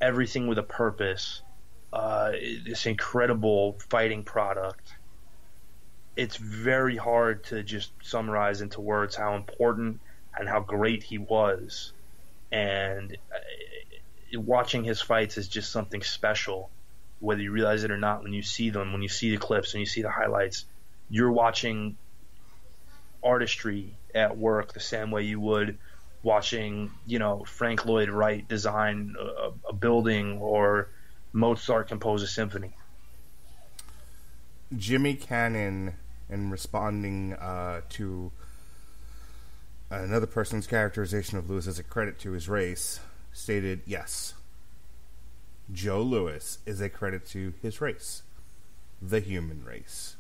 S2: everything with a purpose, this incredible fighting product. It's very hard to just summarize into words how important and how great he was. And watching his fights is just something special, whether you realize it or not. When you see them, when you see the clips, when you see the highlights, you're watching artistry at work the same way you would watching, Frank Lloyd Wright design a building or Mozart compose a symphony.
S1: Jimmy Cannon, in responding to another person's characterization of Lewis as a credit to his race, stated, yes, Joe Louis is a credit to his race, the human race.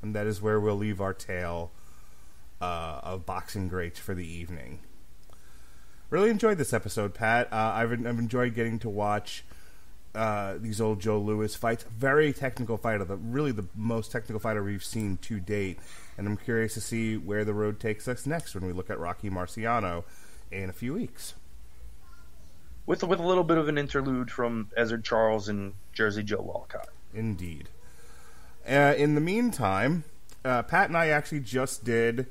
S1: And that is where we'll leave our tale of boxing greats for the evening. Really enjoyed this episode, Pat. I've enjoyed getting to watch these old Joe Louis fights. Very technical fighter, really the most technical fighter we've seen to date. And I'm curious to see where the road takes us next when we look at Rocky Marciano in a few weeks.
S2: With a little bit of an interlude from Ezzard Charles and Jersey Joe Walcott.
S1: Indeed. In the meantime, Pat and I actually just did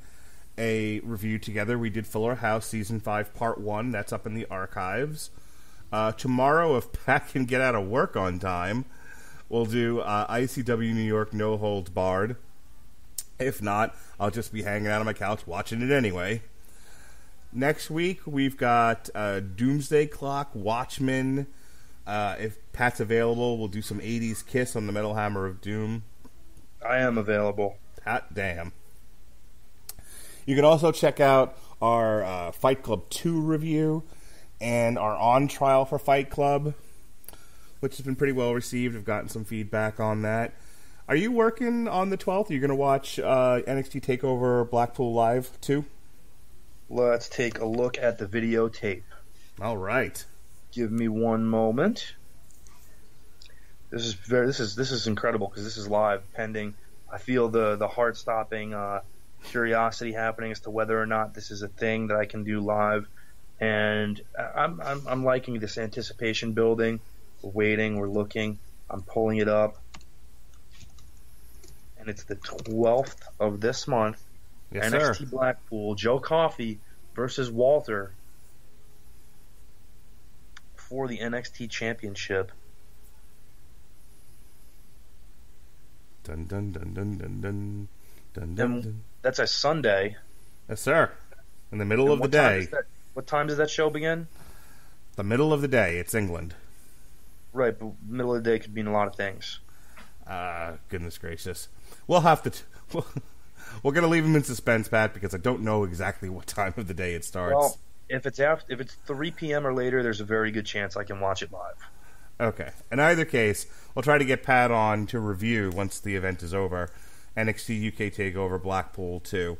S1: a review together. We did Fuller House Season 5 Part 1. That's up in the archives. Tomorrow, if Pat can get out of work on time, we'll do ICW New York No Holds Barred. If not, I'll just be hanging out on my couch watching it anyway. Next week, we've got Doomsday Clock, Watchmen. If Pat's available, we'll do some 80s Kiss on the Metal Hammer of Doom.
S2: I am available.
S1: Hot damn. You can also check out our Fight Club 2 review and our On Trial for Fight Club, which has been pretty well received. I've gotten some feedback on that. Are you working on the 12th? Are you going to watch NXT TakeOver Blackpool Live too?
S2: Let's take a look at the videotape.
S1: All right.
S2: Give me one moment. This is incredible because this is live, pending. I feel the heart-stopping curiosity happening as to whether or not this is a thing that I can do live, and I'm liking this anticipation building. We're waiting, we're looking. I'm pulling it up, and it's the 12th of this month.
S1: Yes,
S2: NXT
S1: sir.
S2: Blackpool, Joe Coffey versus Walter for the NXT Championship.
S1: Dun dun dun dun dun dun dun dun. Dun.
S2: That's a Sunday.
S1: Yes, sir. In the middle of the day.
S2: What time does that show begin?
S1: The middle of the day. It's England.
S2: Right, but middle of the day could mean a lot of things.
S1: Goodness gracious. We'll have to... We're going to leave them in suspense, Pat, because I don't know exactly what time of the day it starts.
S2: Well, if it's 3 p.m. or later, there's a very good chance I can watch it live.
S1: Okay. In either case, we'll try to get Pat on to review, once the event is over, NXT UK TakeOver Blackpool 2.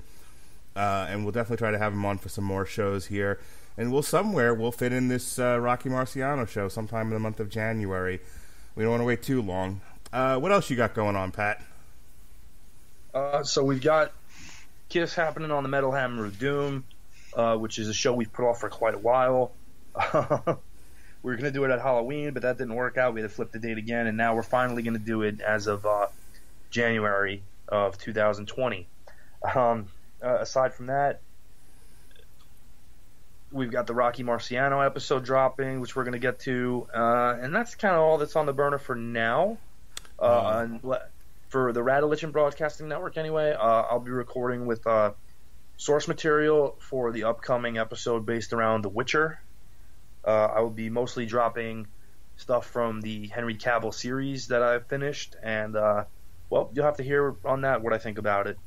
S1: And we'll definitely try to have him on for some more shows here. And we'll fit in this Rocky Marciano show sometime in the month of January. We don't want to wait too long. What else you got going on, Pat?
S2: So we've got Kiss happening on the Metal Hammer of Doom, which is a show we've put off for quite a while. We were going to do it at Halloween, but that didn't work out. We had to flip the date again, and now we're finally going to do it as of January of 2020. Aside from that, we've got the Rocky Marciano episode dropping, which we're going to get to, and that's kind of all that's on the burner for now. For the Radulich and Broadcasting Network, anyway, I'll be recording with source material for the upcoming episode based around The Witcher. I will be mostly dropping stuff from the Henry Cavill series that I've finished, and well, you'll have to hear on that what I think about it.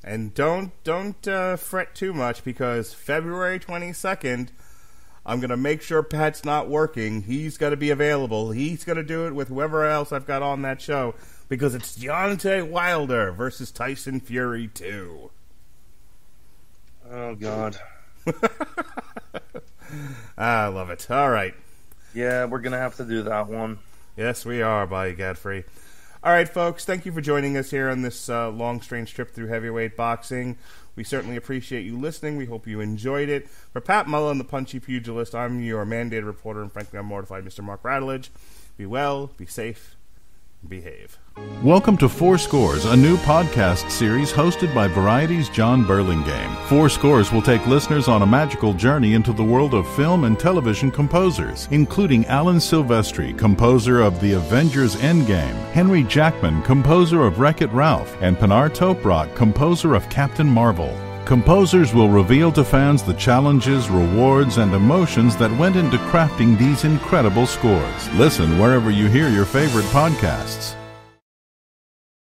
S1: And don't fret too much, because February 22nd, I'm going to make sure Pat's not working. He's got to be available. He's going to do it with whoever else I've got on that show, because it's Deontay Wilder versus Tyson Fury 2.
S2: Oh, God.
S1: I love it. All right.
S2: Yeah, we're going to have to do that one.
S1: Yes, we are, by Godfrey. All right, folks, thank you for joining us here on this long, strange trip through heavyweight boxing. We certainly appreciate you listening. We hope you enjoyed it. For Pat Mullin, the punchy pugilist, I'm your mandated reporter, and frankly, I'm mortified, Mr. Mark Radulich. Be well, be safe, and behave.
S3: Welcome to Four Scores, a new podcast series hosted by Variety's John Burlingame. Four Scores will take listeners on a magical journey into the world of film and television composers, including Alan Silvestri, composer of The Avengers Endgame, Henry Jackman, composer of Wreck-It Ralph, and Pinar Toprok, composer of Captain Marvel. Composers will reveal to fans the challenges, rewards, and emotions that went into crafting these incredible scores. Listen wherever you hear your favorite podcasts.